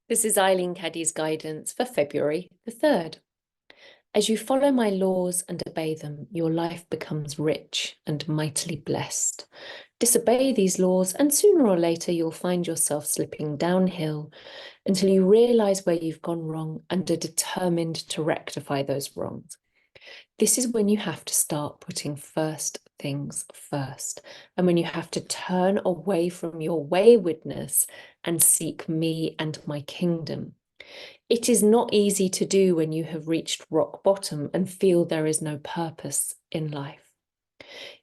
This is Eileen Caddy's guidance for February the 3rd. As you follow my laws and obey them, your life becomes rich and mightily blessed. Disobey these laws, and sooner or later you'll find yourself slipping downhill until you realize where you've gone wrong and are determined to rectify those wrongs. This is when you have to start putting first things first, and when you have to turn away from your waywardness and seek me and my kingdom. It is not easy to do when you have reached rock bottom and feel there is no purpose in life.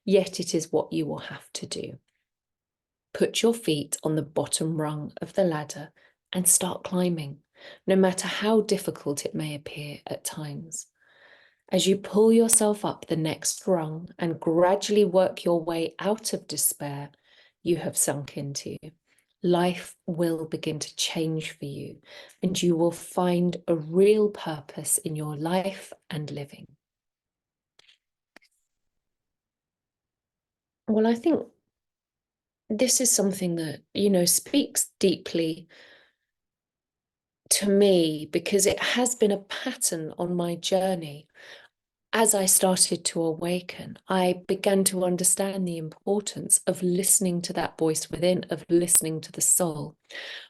Yet it is what you will have to do. Put your feet on the bottom rung of the ladder and start climbing, no matter how difficult it may appear at times. As you pull yourself up the next rung and gradually work your way out of despair you have sunk into, life will begin to change for you, and you will find a real purpose in your life and living. Well, I think this is something that, speaks deeply to me because it has been a pattern on my journey. As I started to awaken, I began to understand the importance of listening to that voice within, of listening to the soul,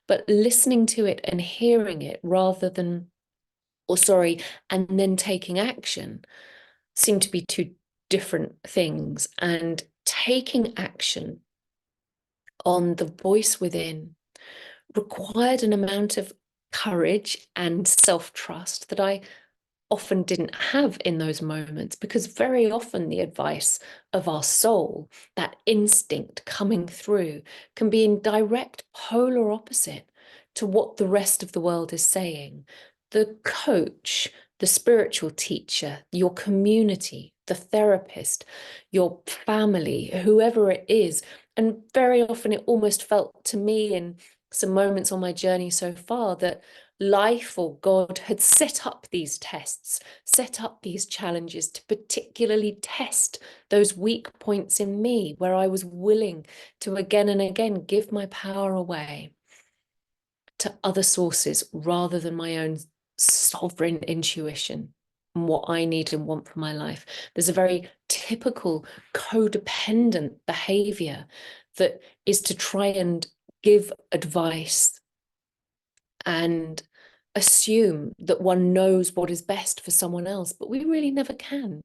but listening to it and hearing it rather than, and then taking action seem to be two different things. And taking action on the voice within required an amount of courage and self-trust that I often didn't have in those moments, because very often the advice of our soul, that instinct coming through, can be in direct polar opposite to what the rest of the world is saying. The coach, the spiritual teacher, your community, the therapist, your family, whoever it is, and very often it almost felt to me in some moments on my journey so far that life or God had set up these tests, set up these challenges to particularly test those weak points in me where I was willing to again and again give my power away to other sources rather than my own sovereign intuition and what I need and want for my life. There's a very typical codependent behavior that is to try and give advice and assume that one knows what is best for someone else, but we really never can.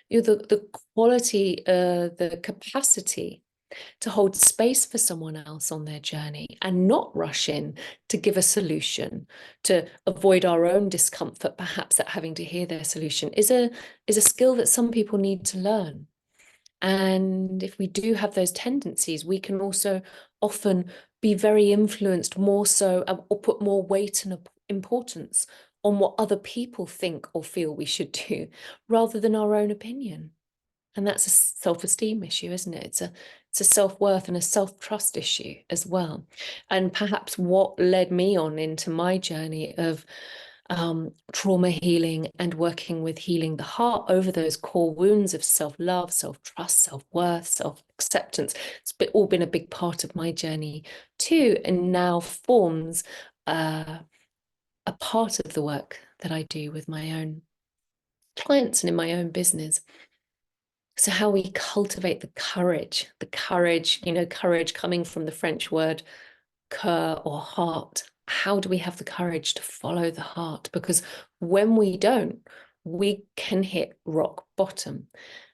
The quality, the capacity to hold space for someone else on their journey and not rush in to give a solution, to avoid our own discomfort, perhaps at having to hear their solution, is a skill that some people need to learn. And if we do have those tendencies, we can also often be very influenced more so, or put more weight and importance on what other people think or feel we should do rather than our own opinion. And that's a self-esteem issue, isn't it? It's a self-worth and a self-trust issue as well. And perhaps what led me on into my journey of trauma healing and working with healing the heart over those core wounds of self-love, self-trust, self-worth, self-acceptance. It's all been a big part of my journey too, and now forms a part of the work that I do with my own clients and in my own business. So how we cultivate the courage, courage coming from the French word cœur or heart. How do we have the courage to follow the heart? Because when we don't, we can hit rock bottom.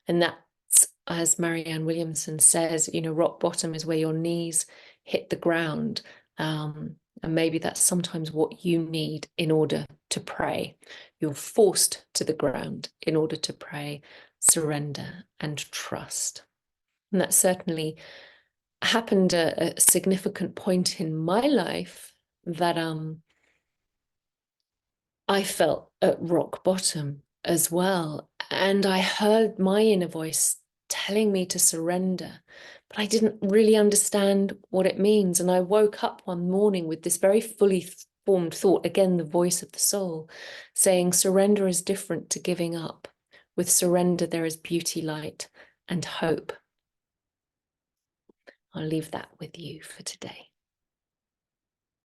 And that's, as Marianne Williamson says, rock bottom is where your knees hit the ground. And maybe that's sometimes what you need in order to pray. You're forced to the ground in order to pray, surrender, and trust. And that certainly happened at a significant point in my life that I felt at rock bottom as well. And I heard my inner voice telling me to surrender, but I didn't really understand what it means. And I woke up one morning with this very fully formed thought, again, the voice of the soul, saying surrender is different to giving up. With surrender, there is beauty, light, and hope. I'll leave that with you for today.